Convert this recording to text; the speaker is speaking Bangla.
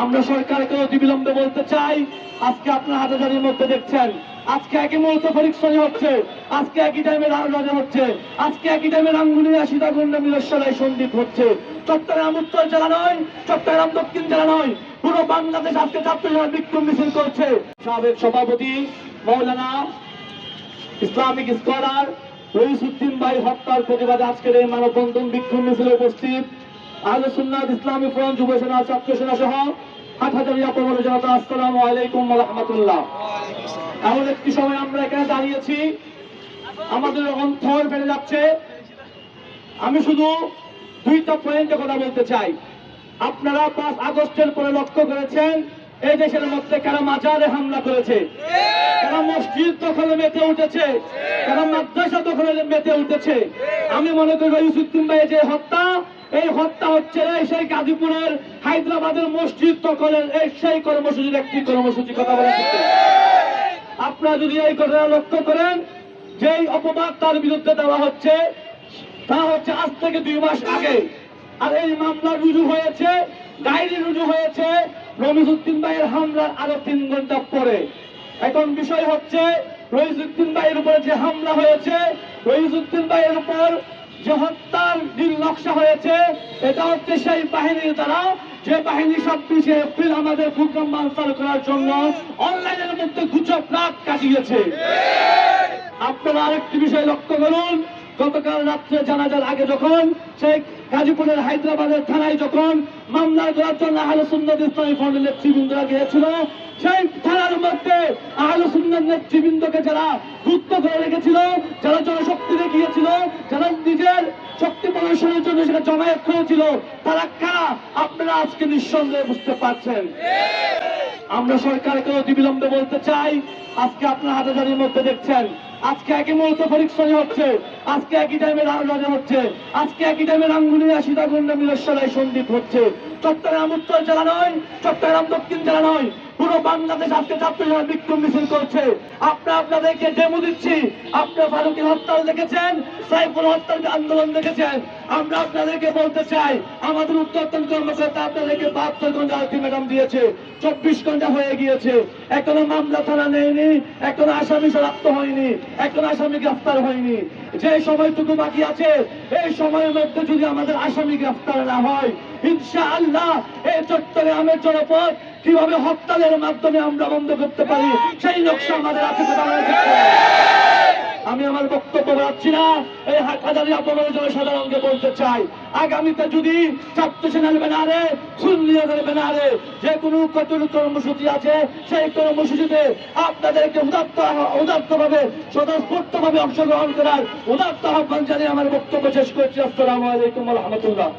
আমরা সরকারকে অতিবিলম্বে বলতে চাই, আজকে আপনার হাজারির মধ্যে দেখছেন আজকে একই মুহূর্তে পরীক্ষণী হচ্ছে, আজকে একই টাইমে রাজা হচ্ছে, আজকে একই টাইমে রাঙ্গুনিয়া সীতাকুণ্ডে মিরেশ্বরায় সন্দীপ হচ্ছে। চট্টগ্রাম উত্তর জেলা নয়, চট্টগ্রাম দক্ষিণ জেলা নয়, পুরো বাংলাদেশ আজকে ছাত্র জেলা বিক্ষোভ মিছিল করছে। সাবেক সভাপতি মৌলানা ইসলামিক স্কলার রইসুদ্দিন ভাই হত্যার প্রতিবাদে আজকের এই মানববন্ধন বিক্ষোভ মিছিলে উপস্থিত আহলে সুন্নাত ইসলামী ফোরাম যুব সেনা ছাত্র সেনা সহ হাটহাজারী আপামর জনতা, আসসালামু আলাইকুম ওয়া রাহমাতুল্লাহ। এমন একটি সময় আমরা এখানে দাঁড়িয়েছি, আমাদের অন্তর ফেলে যাচ্ছে। আমি শুধু দুইটা পয়েন্টে কথা বলতে চাই। আপনারা 5 আগস্টের পরে লক্ষ্য করেছেন এই দেশের মধ্যে কারা মাজারে হামলা করেছে, কারা মসজিদ দখলে মেতে উঠেছে, কারা মাদ্রাসা দখলে মেতে উঠেছে। আমি মনে করি রইসুদ্দিন ভাই যে হত্যা, এই হত্যা হচ্ছে সেই গাজীপুরের হায়দ্রাবাদের মসজিদ দখলের সেই কর্মসূচির একটি কর্মসূচি। কথা বলা আপনারা যদি এই ঘটনা লক্ষ্য করেন, যেই অপবাদ তার বিরুদ্ধে দেওয়া হচ্ছে তা হচ্ছে আজ থেকে 2 মাস আগে, আর এই মামলা রুজু হয়েছে, ডায়েরি রুজু হয়েছে রমিজউদ্দিন ভাইয়ের হামলার আরো 3 ঘন্টা পরে। এখন বিষয় হচ্ছে রইসুদ্দিন ভাইয়ের উপরে যে হামলা হয়েছে, রইসুদ্দিন ভাইয়ের উপর যে হত্যার নীল নকশা হয়েছে, এটা হচ্ছে সেই বাহিনীর দ্বারা, যে বাহিনী 26 এপ্রিল আমাদের প্রোগ্রাম বানচাল করার জন্য অনলাইনের মধ্যে গুজব রাত কাটিয়েছে। আপনারা আরেকটি বিষয় লক্ষ্য করুন, গতকাল রাত্রে জানাজার আগে যখন সেই গাজীপুরের হায়দ্রাবাদের থানায় যখন মামলা করার জন্য আহলে সুন্নাত ইসলামী ফ্রন্টের নেতৃবৃন্দরা গিয়েছিল, সেই থানার মধ্যে আহলে সুন্নাত নেতৃবৃন্দকে যারা যুক্ত করে রেখেছিল, যারা জনশক্তি দেখিয়েছিল, যারা নিজের শক্তি প্রদর্শনের জন্য সেটা জমায়েত করেছিল, তারা কারা আপনারা আজকে নিঃসন্দেহে বুঝতে পারছেন। আমরা সরকারকে অতিবিলম্বে বলতে চাই, আজকে আপনার হাজারির মধ্যে দেখছেন আজকে একই মুহূর্তে পরীক্ষণী হচ্ছে, আজকে একই টাইমে রাজা হচ্ছে, আজকে একই টাইমে রাঙ্গুনিয়া সীতাকুণ্ডে মিরেশ্বরায় সন্দীপ হচ্ছে। চট্টগ্রাম উত্তর জেলা নয়, চট্টগ্রাম দক্ষিণ জেলা নয়, পুরো বাংলাদেশ আজকে ছাত্র জেলা বিক্ষোভ মিছিল করছে। আপনাদেরকে ডেমো দিচ্ছি, আপনারা ফারুকের হরতাল দেখেছেন, সাইফুল হরতাল আন্দোলন দেখেছেন। আমরা আপনাদেরকে বলতে চাই, আমাদের উত্তরতন কর্মকর্তা আপনাদেরকে 72 ঘন্টা আলটিমেটাম দিয়েছে, 24 ঘন্টা হয়ে গিয়েছে, এখনো মামলা থানা নেয়নি, এখনো আসামি শনাক্ত হয়নি, এখনো আসামি গ্রেফতার হয়নি। যে সময়টুকু বাকি আছে, এই সময়ের মধ্যে যদি আমাদের আসামি গ্রেফতার না হয়, ইনশাআল্লাহ এই চট্টগ্রামের জনপদ কিভাবে হরতালের মাধ্যমে আমরা বন্ধ করতে পারি সেই নকশা আমাদের আছে। আমি আমার বক্তব্য রাখছি না, এই হাটহাজারী আপামর জনসাধারণকে বলতে চাই, আগামীতে যদি ছাত্র সেনার ব্যানারে, সুন্নিয়তের ব্যানারে যে কোনো কর্মসূচি আছে, সেই কর্মসূচিতে আপনাদেরকে উদাত্তভাবে স্বতঃস্ফূর্তভাবে অংশগ্রহণ করার উদাত্ত আহ্বান জানিয়ে আমার বক্তব্য শেষ করছি। আসসালামু আলাইকুম ওয়া রাহমাতুল্লাহ।